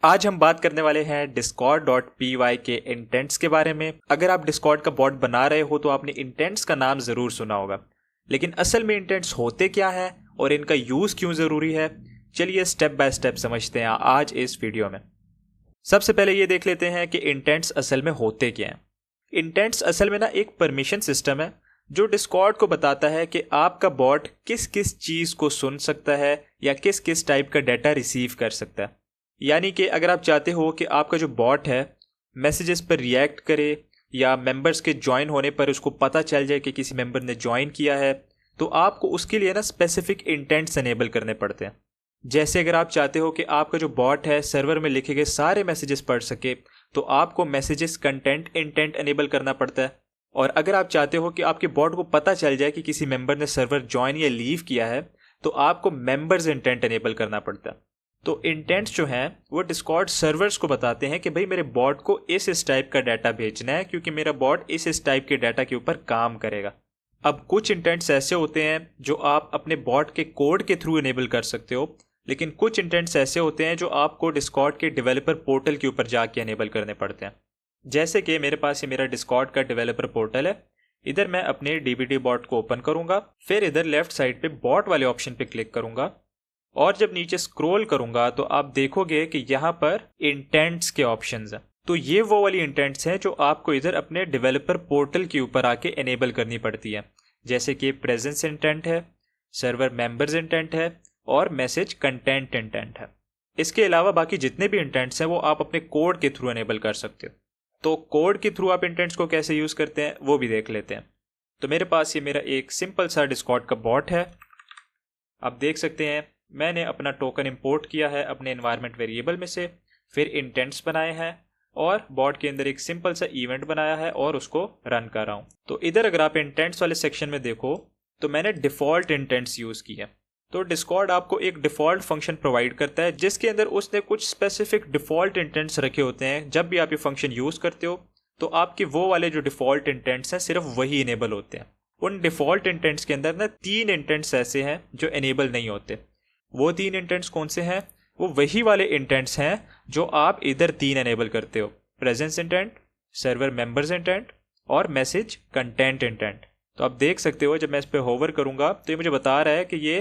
आज हम बात करने वाले हैं discord.py के इंटेंट्स के बारे में। अगर आप डिस्कॉर्ड का बॉट बना रहे हो तो आपने इंटेंट्स का नाम ज़रूर सुना होगा, लेकिन असल में इंटेंट्स होते क्या हैं और इनका यूज़ क्यों ज़रूरी है, चलिए स्टेप बाय स्टेप समझते हैं आज इस वीडियो में। सबसे पहले ये देख लेते हैं कि इंटेंट्स असल में होते क्या हैं। इंटेंट्स असल में एक परमिशन सिस्टम है जो डिस्कॉर्ड को बताता है कि आपका बॉट किस किस चीज़ को सुन सकता है या किस किस टाइप का डाटा रिसीव कर सकता है। यानी कि अगर आप चाहते हो कि आपका जो बॉट है मैसेजेस पर रिएक्ट करे या मेंबर्स के ज्वाइन होने पर उसको पता चल जाए कि किसी मेंबर ने ज्वाइन किया है, तो आपको उसके लिए स्पेसिफिक इंटेंट्स एनेबल करने पड़ते हैं। जैसे अगर आप चाहते हो कि आपका जो बॉट है सर्वर में लिखे गए सारे मैसेजेस पढ़ सके, तो आपको मैसेजेस कंटेंट इंटेंट एनेबल करना पड़ता है। और अगर आप चाहते हो कि आपके बॉट को पता चल जाए कि किसी मेंबर ने सर्वर ज्वाइन या लीव किया है, तो आपको मेंबर्स इंटेंट एनेबल करना पड़ता है। तो इंटेंट्स जो हैं वो डिस्कॉर्ड सर्वर्स को बताते हैं कि भाई मेरे बॉट को इस टाइप का डाटा भेजना है, क्योंकि मेरा बॉट इस टाइप के डाटा के ऊपर काम करेगा। अब कुछ इंटेंट्स ऐसे होते हैं जो आप अपने बॉट के कोड के थ्रू इनेबल कर सकते हो, लेकिन कुछ इंटेंट्स ऐसे होते हैं जो आपको डिस्कॉर्ड के डेवलपर पोर्टल के ऊपर जाके इनेबल करने पड़ते हैं। जैसे कि मेरे पास ये मेरा डिस्कॉर्ड का डेवलपर पोर्टल है। इधर मैं अपने डीबीडी बॉट को ओपन करूंगा, फिर इधर लेफ्ट साइड पे बॉट वाले ऑप्शन पे क्लिक करूंगा और जब नीचे स्क्रॉल करूंगा तो आप देखोगे कि यहाँ पर इंटेंट्स के ऑप्शंस हैं। तो ये वो वाली इंटेंट्स हैं जो आपको इधर अपने डेवलपर पोर्टल के ऊपर आके इनेबल करनी पड़ती है, जैसे कि प्रेजेंस इंटेंट है, सर्वर मेंबर्स इंटेंट है और मैसेज कंटेंट इंटेंट है। इसके अलावा बाकी जितने भी इंटेंट्स हैं वो आप अपने कोड के थ्रू इनेबल कर सकते हो। तो कोड के थ्रू आप इंटेंट्स को कैसे यूज़ करते हैं वो भी देख लेते हैं। तो मेरे पास ये मेरा एक सिंपल सा डिस्कॉर्ड का बॉट है। आप देख सकते हैं मैंने अपना टोकन इंपोर्ट किया है अपने एनवायरनमेंट वेरिएबल में से, फिर इंटेंट्स बनाए हैं और बॉट के अंदर एक सिंपल सा इवेंट बनाया है और उसको रन कर रहा हूँ। तो इधर अगर आप इंटेंट्स वाले सेक्शन में देखो तो मैंने डिफ़ॉल्ट इंटेंट्स यूज़ की है। तो डिस्कॉर्ड आपको एक डिफ़ॉल्ट फंक्शन प्रोवाइड करता है जिसके अंदर उसने कुछ स्पेसिफिक डिफ़ॉल्ट इंटेंट्स रखे होते हैं। जब भी आप ये फंक्शन यूज़ करते हो तो आपके वो वाले जो डिफ़ॉल्ट इंटेंट्स हैं सिर्फ वही इनेबल होते हैं। उन डिफ़ॉल्ट इंटेंट्स के अंदर 3 इंटेंट्स ऐसे हैं जो इनेबल नहीं होते। वो 3 इंटेंट्स कौन से हैं? वो वही वाले इंटेंट्स हैं जो आप इधर 3 एनेबल करते हो, presence intent, server members intent और मैसेज कंटेंट इंटेंट। तो आप देख सकते हो जब मैं इस पर होवर करूंगा तो ये मुझे बता रहा है कि ये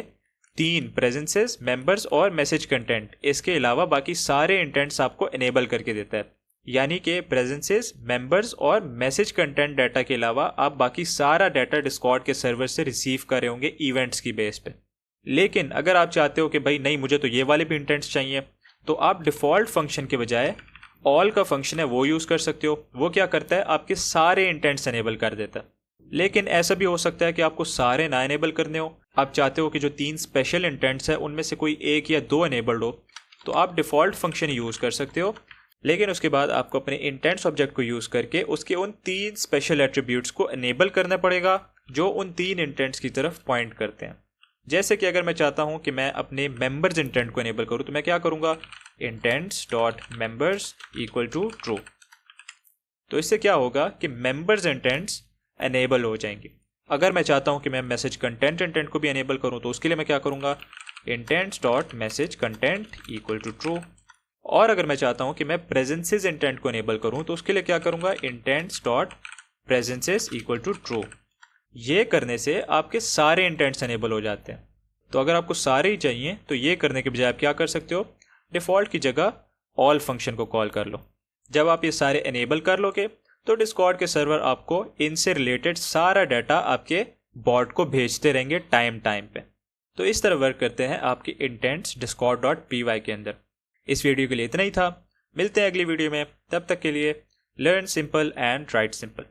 3 प्रेजेंसेस, मेंबर्स और मैसेज कंटेंट, इसके अलावा बाकी सारे इंटेंट्स आपको इनेबल करके देता है। यानी कि प्रेजेंसेस, मेंबर्स और मैसेज कंटेंट डाटा के अलावा आप बाकी सारा डाटा डिस्कॉर्ड के सर्वर से रिसीव कर रहे होंगे इवेंट्स की बेस पे। लेकिन अगर आप चाहते हो कि भाई नहीं मुझे तो ये वाले भी इंटेंट्स चाहिए, तो आप डिफ़ॉल्ट फंक्शन के बजाय ऑल का फंक्शन है वो यूज़ कर सकते हो। वो क्या करता है, आपके सारे इंटेंट्स एनेबल कर देता है। लेकिन ऐसा भी हो सकता है कि आपको सारे ना एनेबल करने हो, आप चाहते हो कि जो 3 स्पेशल इंटेंट्स है उनमें से कोई 1 या 2 एनेबल्ड हो, तो आप डिफ़ॉल्ट फंक्शन यूज़ कर सकते हो। लेकिन उसके बाद आपको अपने इंटेंट्स ऑब्जेक्ट को यूज़ करके उसके उन 3 स्पेशल एट्रीब्यूट्स को एनेबल करना पड़ेगा जो उन 3 इंटेंट्स की तरफ पॉइंट करते हैं। जैसे कि अगर मैं चाहता हूं कि मैं अपने मेंबर्स इंटेंट को एनेबल करूं, तो मैं क्या करूंगा, intents dot members equal to true. तो इससे क्या होगा कि मेंबर्स इंटेंट्स एनेबल हो जाएंगे। अगर मैं चाहता हूं कि मैं मैसेज कंटेंट इंटेंट को भी एनेबल करूं, तो उसके लिए मैं क्या करूंगा, intents dot message content equal to true. और अगर मैं चाहता हूं कि मैं प्रेजेंसेस इंटेंट को एनेबल करूं, तो उसके लिए क्या करूंगा, intents dot presences equal to true. ये करने से आपके सारे इंटेंट्स एनेबल हो जाते हैं। तो अगर आपको सारे ही चाहिए तो ये करने के बजाय आप क्या कर सकते हो, डिफ़ॉल्ट की जगह ऑल फंक्शन को कॉल कर लो। जब आप ये सारे एनेबल कर लोगे तो डिस्कॉर्ड के सर्वर आपको इनसे रिलेटेड सारा डाटा आपके बॉट को भेजते रहेंगे टाइम पे। तो इस तरह वर्क करते हैं आपके इंटेंट्स discord.py के अंदर। इस वीडियो के लिए इतना ही था। मिलते हैं अगली वीडियो में, तब तक के लिए learn simple and right simple.